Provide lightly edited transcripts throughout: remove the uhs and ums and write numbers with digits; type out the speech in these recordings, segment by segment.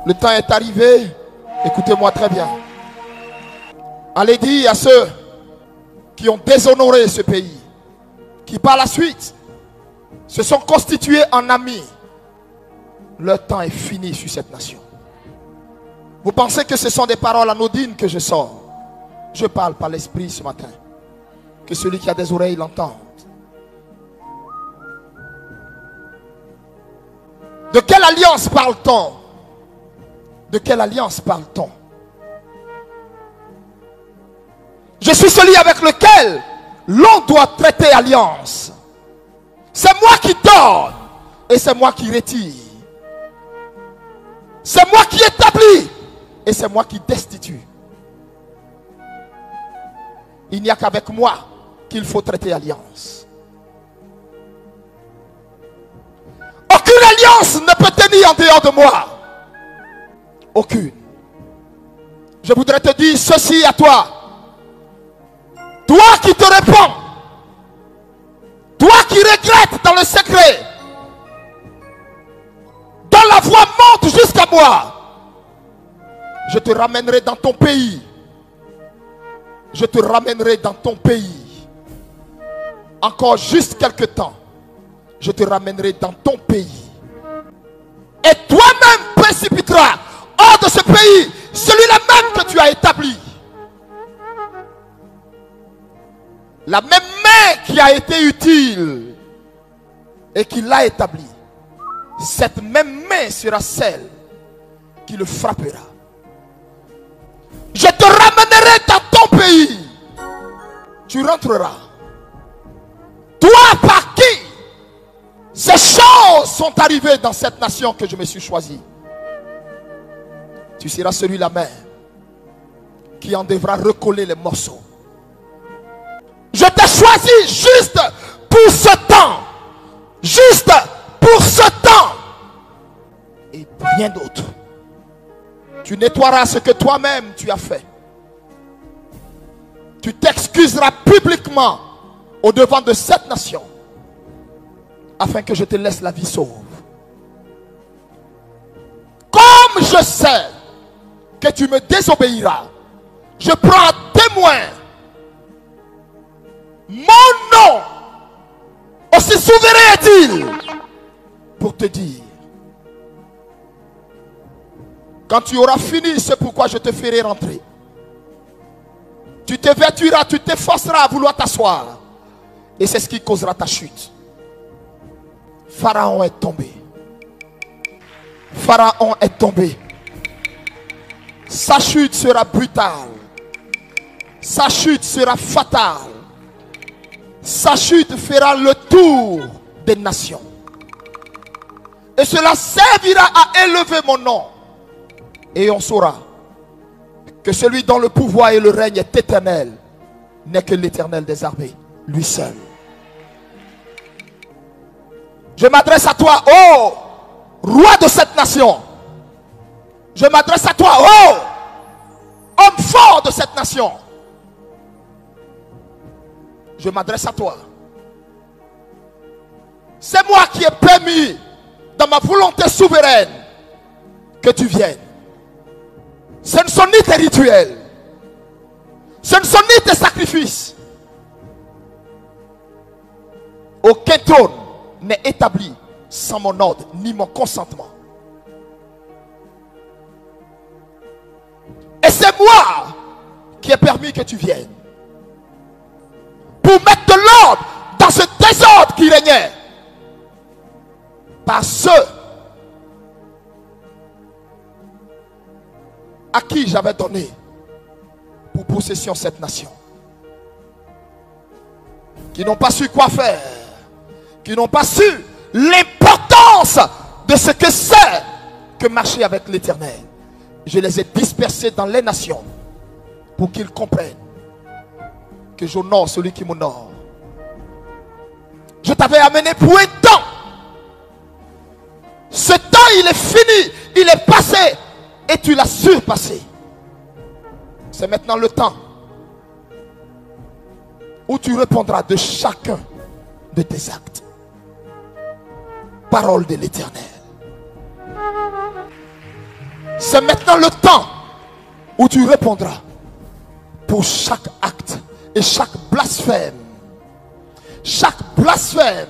Le temps est arrivé. Écoutez-moi très bien. Allez dire à ceux qui ont déshonoré ce pays, qui par la suite se sont constitués en amis, leur temps est fini sur cette nation. Vous pensez que ce sont des paroles anodines que je sors? Je parle par l'esprit ce matin. Que celui qui a des oreilles l'entende. De quelle alliance parle-t-on? De quelle alliance parle-t-on? Je suis celui avec lequel l'on doit traiter alliance. C'est moi qui donne et c'est moi qui retire. C'est moi qui établis et c'est moi qui destitue. Il n'y a qu'avec moi qu'il faut traiter alliance. Aucune alliance ne peut tenir en dehors de moi. Aucune. Je voudrais te dire ceci à toi. Toi qui te répands. Toi qui regrettes dans le secret. Dont la voix monte jusqu'à moi. Je te ramènerai dans ton pays. Je te ramènerai dans ton pays. Encore juste quelque temps. Je te ramènerai dans ton pays. Et toi-même précipiteras hors de ce pays celui-là même que tu as établi. La même main qui a été utile et qui l'a établi. Cette même main sera celle qui le frappera. Je te ramènerai dans ton pays. Tu rentreras. Toi par qui ces choses sont arrivées dans cette nation que je me suis choisi. Tu seras celui-là même qui en devra recoller les morceaux. Je t'ai choisi juste pour ce temps. Juste pour ce temps. Et rien d'autre. Tu nettoieras ce que toi-même tu as fait. Tu t'excuseras publiquement au devant de cette nation. Afin que je te laisse la vie sauve. Comme je sais que tu me désobéiras, je prends à témoin mon nom, aussi souverain est-il, pour te dire, quand tu auras fini ce pourquoi je te ferai rentrer, tu te vêturas, tu t'efforceras à vouloir t'asseoir, et c'est ce qui causera ta chute. Pharaon est tombé. Pharaon est tombé. Sa chute sera brutale. Sa chute sera fatale. Sa chute fera le tour des nations. Et cela servira à élever mon nom. Et on saura que celui dont le pouvoir et le règne est éternel n'est que l'Éternel des armées, lui seul. Je m'adresse à toi, ô roi de cette nation. Je m'adresse à toi, ô homme fort de cette nation. Je m'adresse à toi. C'est moi qui ai permis, dans ma volonté souveraine, que tu viennes. Ce ne sont ni tes rituels. Ce ne sont ni tes sacrifices. Aucun trône n'est établi sans mon ordre ni mon consentement. Et c'est moi qui ai permis que tu viennes pour mettre de l'ordre dans ce désordre qui régnait par ceux à qui j'avais donné pour possession cette nation, qui n'ont pas su quoi faire, qui n'ont pas su l'importance de ce que c'est que marcher avec l'Éternel. Je les ai dispersés dans les nations pour qu'ils comprennent que j'honore celui qui m'honore. Je t'avais amené pour un temps. Ce temps il est fini, il est passé et tu l'as surpassé. C'est maintenant le temps où tu répondras de chacun de tes actes. Parole de l'Éternel. C'est maintenant le temps où tu répondras pour chaque acte et chaque blasphème. Chaque blasphème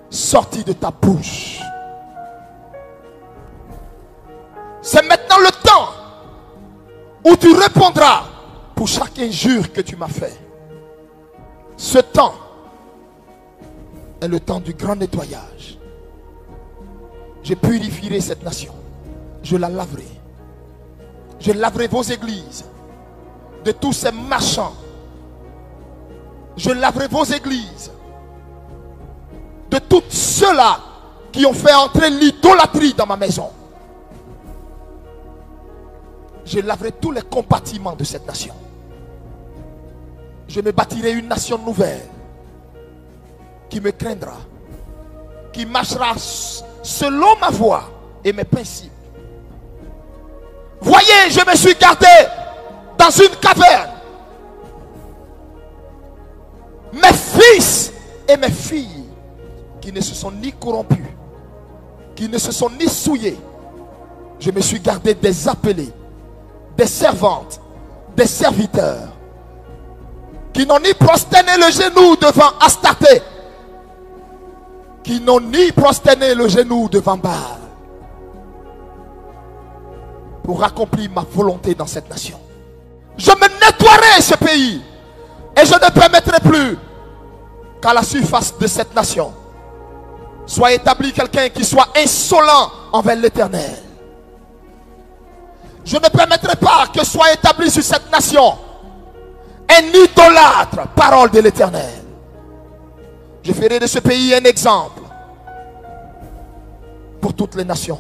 sorti de ta bouche. C'est maintenant le temps où tu répondras pour chaque injure que tu m'as fait. Ce temps est le temps du grand nettoyage. Je purifierai cette nation. Je la laverai. Je laverai vos églises de tous ces marchands. Je laverai vos églises de tous ceux-là qui ont fait entrer l'idolâtrie dans ma maison. Je laverai tous les compartiments de cette nation. Je me bâtirai une nation nouvelle qui me craindra, qui marchera selon ma voie et mes principes. Voyez, je me suis gardé dans une caverne. Mes fils et mes filles qui ne se sont ni corrompus, qui ne se sont ni souillés, je me suis gardé des appelés, des servantes, des serviteurs qui n'ont ni prosterné le genou devant Astarté, qui n'ont ni prosterné le genou devant Baal, pour accomplir ma volonté dans cette nation. Je me nettoierai ce pays et je ne permettrai plus qu'à la surface de cette nation soit établi quelqu'un qui soit insolent envers l'Éternel. Je ne permettrai pas que soit établi sur cette nation un idolâtre, parole de l'Éternel. Je ferai de ce pays un exemple pour toutes les nations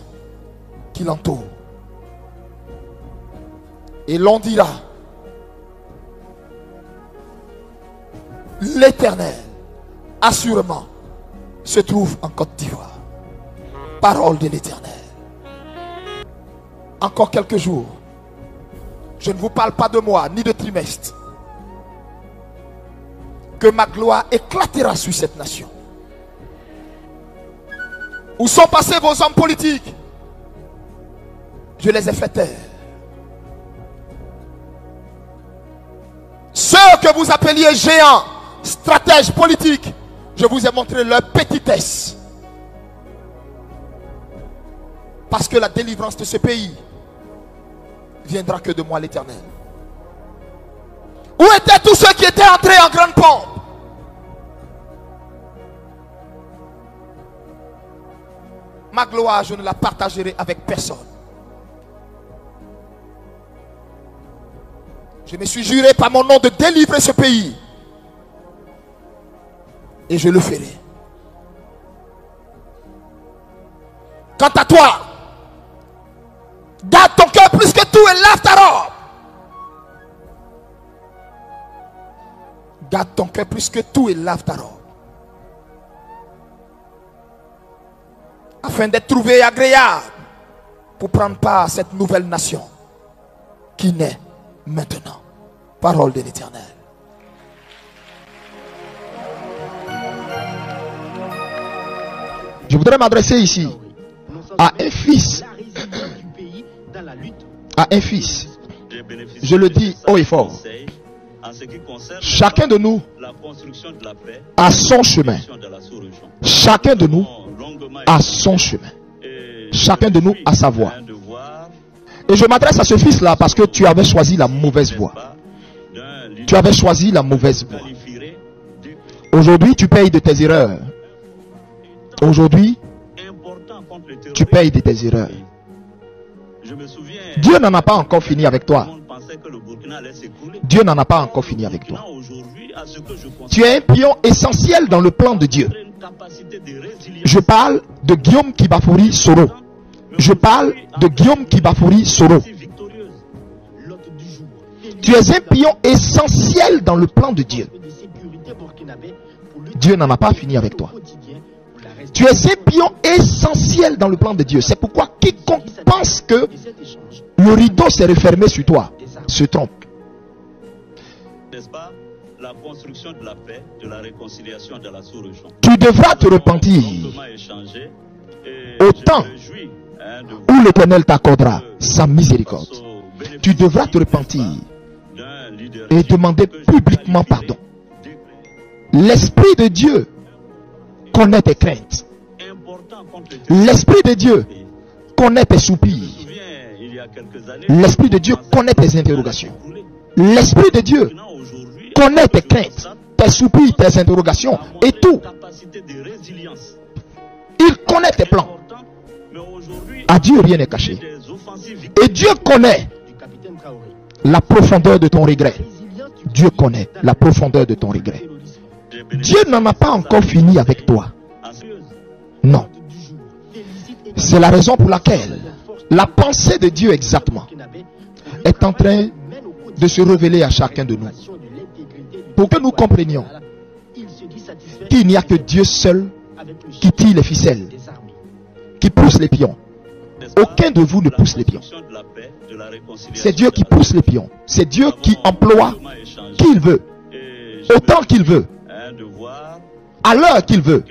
qui l'entourent. Et l'on dira, l'Éternel assurément se trouve en Côte d'Ivoire. Parole de l'Éternel. Encore quelques jours. Je ne vous parle pas de mois ni de trimestre. Que ma gloire éclatera sur cette nation. Où sont passés vos hommes politiques? Je les ai fait taire. Ceux que vous appeliez géants, stratèges politiques, je vous ai montré leur petitesse. Parce que la délivrance de ce pays viendra que de moi, l'Éternel. Où étaient tous ceux qui étaient entrés en grande pompe? Ma gloire, je ne la partagerai avec personne. Je me suis juré par mon nom de délivrer ce pays. Et je le ferai. Quant à toi, garde ton cœur plus que tout et lave ta robe. Garde ton cœur plus que tout et lave ta robe. Afin d'être trouvé agréable pour prendre part à cette nouvelle nation qui naît maintenant. Parole de l'Éternel. Je voudrais m'adresser ici à un fils. À un fils. Je le dis haut et fort. Chacun de nous a son chemin. Chacun de nous a son chemin. Chacun de nous a sa voie. Et je m'adresse à ce fils-là parce que tu avais choisi la mauvaise voie. Tu avais choisi la mauvaise voie. Aujourd'hui, tu payes de tes erreurs. Aujourd'hui, tu payes de tes erreurs. Dieu n'en a pas encore fini avec toi. Dieu n'en a pas encore fini avec toi. Tu es un pion essentiel dans le plan de Dieu. Je parle de Guillaume Kibafouri Soro. Je parle de Guillaume Kibafouri Soro. Tu es un pion essentiel dans le plan de Dieu. Dieu n'en a pas fini avec toi. Tu es un pion essentiel dans le plan de Dieu. C'est pourquoi quiconque pense que le rideau s'est refermé sur toi se trompe. N'est-ce pas? La construction de la paix, de la réconciliation, de la sous-région. Tu devras te repentir. Autant où l'Éternel t'accordera sa miséricorde. Tu devras te repentir et demander publiquement pardon. L'Esprit de Dieu connaît tes craintes. L'Esprit de Dieu connaît tes soupirs. L'Esprit de Dieu connaît tes interrogations. L'Esprit de Dieu connaît tes craintes, tes soupirs, tes interrogations et tout. Il connaît tes plans. À Dieu, rien n'est caché. Et Dieu connaît la profondeur de ton regret. Dieu connaît la profondeur de ton regret. Dieu n'en a pas encore fini avec toi. Non. C'est la raison pour laquelle la pensée de Dieu exactement est en train de se révéler à chacun de nous. Pour que nous comprenions qu'il n'y a que Dieu seul qui tire les ficelles, qui pousse les pions. Aucun de vous ne pousse les pions. C'est Dieu qui pousse les pions. C'est Dieu qui emploie qui il veut, autant qu'il veut, à l'heure qu'il veut.